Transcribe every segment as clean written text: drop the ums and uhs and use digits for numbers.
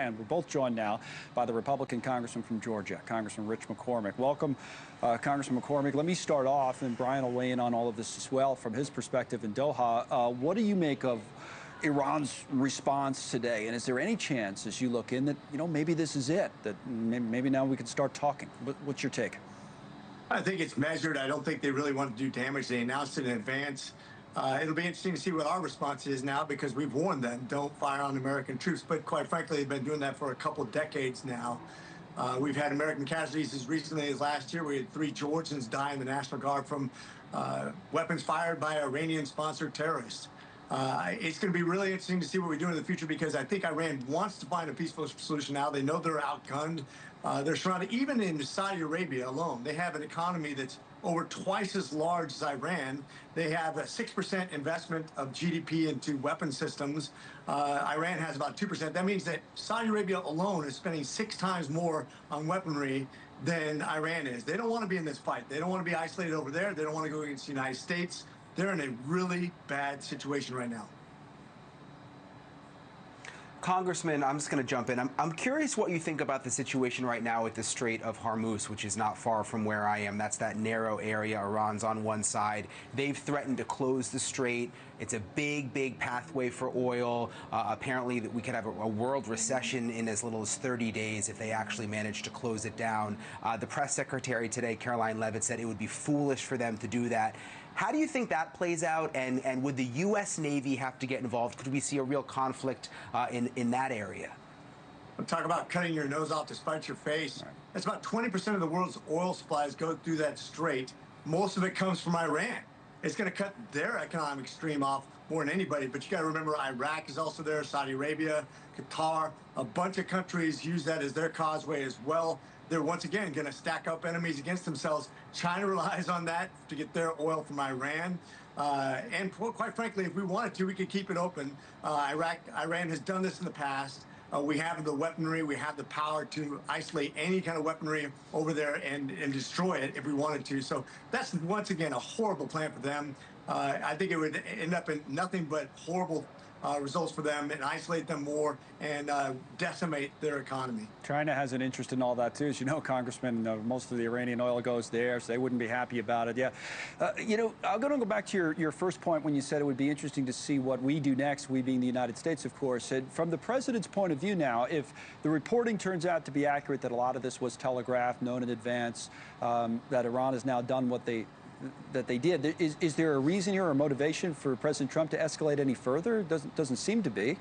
And we're both joined now by the Republican Congressman from Georgia, Congressman Rich McCormick. Welcome, Congressman McCormick. Let me start off, and Brian will weigh in on all of this as well from his perspective in Doha. What do you make of Iran's response today? And is there any chance, as you look in, that, maybe this is it, that maybe now we can start talking? What's your take? I think it's measured. I don't think they really want to do damage. They announced it in advance. It'll be interesting to see what our response is now, because we've warned them, don't fire on American troops. But quite frankly, they've been doing that for a couple of decades now. We've had American casualties as recently as last year. We had 3 Georgians die in the National Guard from weapons fired by Iranian-sponsored terrorists. It's going to be really interesting to see what we do in the future, because I think Iran wants to find a peaceful solution now. They know they're outgunned. They're surrounded. Even in Saudi Arabia alone, they have an economy that's over twice as large as Iran. They have a 6% investment of GDP into weapon systems. Iran has about 2%. That means that Saudi Arabia alone is spending 6 times more on weaponry than Iran is. They don't want to be in this fight. They don't want to be isolated over there. They don't want to go against the United States. They're in a really bad situation right now. Congressman, I'm just going to jump in. I'm curious what you think about the situation right now at the Strait of Hormuz, which is not far from where I am. That's that narrow area. Iran's on one side. They've threatened to close the strait. It's a big, big pathway for oil. Apparently, that we could have a world recession in as little as 30 days if they actually manage to close it down. The press secretary today, Caroline Leavitt, said it would be foolish for them to do that. How do you think that plays out, and would the U.S. Navy have to get involved? Could we see a real conflict in that area? Talk about cutting your nose off to spite your face. Right. That's about 20% of the world's oil supplies go through that strait. Most of it comes from Iran. It's going to cut their economic stream off more than anybody. But you got to remember, Iraq is also there, Saudi Arabia, Qatar. A bunch of countries use that as their causeway as well. They're once again going to stack up enemies against themselves. China relies on that to get their oil from Iran. And quite frankly, if we wanted to, we could keep it open. Iran has done this in the past. We have the weaponry, we have the power to isolate any kind of weaponry over there and destroy it if we wanted to. So that's, once again, a horrible plan for them. I think it would end up in nothing but horrible results for them, and isolate them more and decimate their economy. China has an interest in all that, too. As you know, Congressman, most of the Iranian oil goes there, so they wouldn't be happy about it. Yeah. I'm going to go back to your first point when you said it would be interesting to see what we do next, we being the United States, of course. And from the president's point of view now, if the reporting turns out to be accurate, that a lot of this was telegraphed, known in advance, that Iran has now done what they did. Is there a reason here or motivation for President Trump to escalate any further? Doesn't seem to be.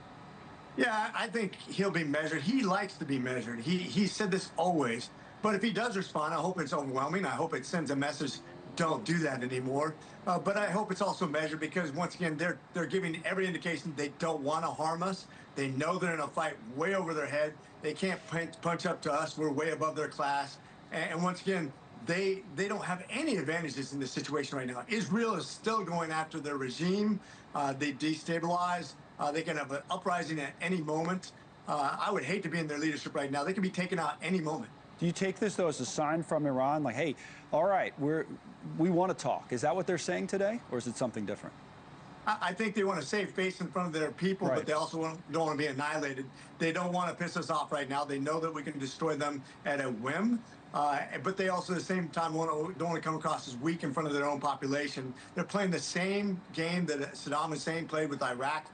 Yeah, I think he'll be measured. He likes to be measured. He said this always. But if he does respond, I hope it's overwhelming. I hope it sends a message, don't do that anymore. But I hope it's also measured, because, once again, they're giving every indication they don't want to harm us. They know they're in a fight way over their head. They can't punch up to us. We're way above their class. And once again, they don't have any advantages in this situation right now. Israel is still going after their regime. They destabilize. They can have an uprising at any moment. I would hate to be in their leadership right now. They can be taken out any moment. Do you take this, though, as a sign from Iran, like, hey, all right, we want to talk? Is that what they're saying today, or is it something different? I think they want to save face in front of their people, right, but they also don't want to be annihilated. They don't want to piss us off right now. They know that we can destroy them at a whim. But they also, at the same time, don't want to come across as weak in front of their own population. They're playing the same game that Saddam Hussein played with Iraq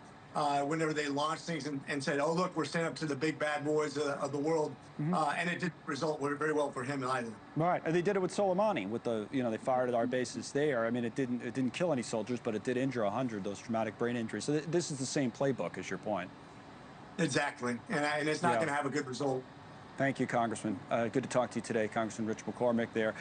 whenever they launched things and said, oh, look, we're standing up to the big bad boys of the world. And it didn't result very well for him either. Right. And they did it with Soleimani, with they fired at our bases there. I mean, it didn't kill any soldiers, but it did injure 100, those traumatic brain injuries. So this is the same playbook, is your point. Exactly. And it's not going to have a good result. Thank you, Congressman. Good to talk to you today, Congressman Rich McCormick there.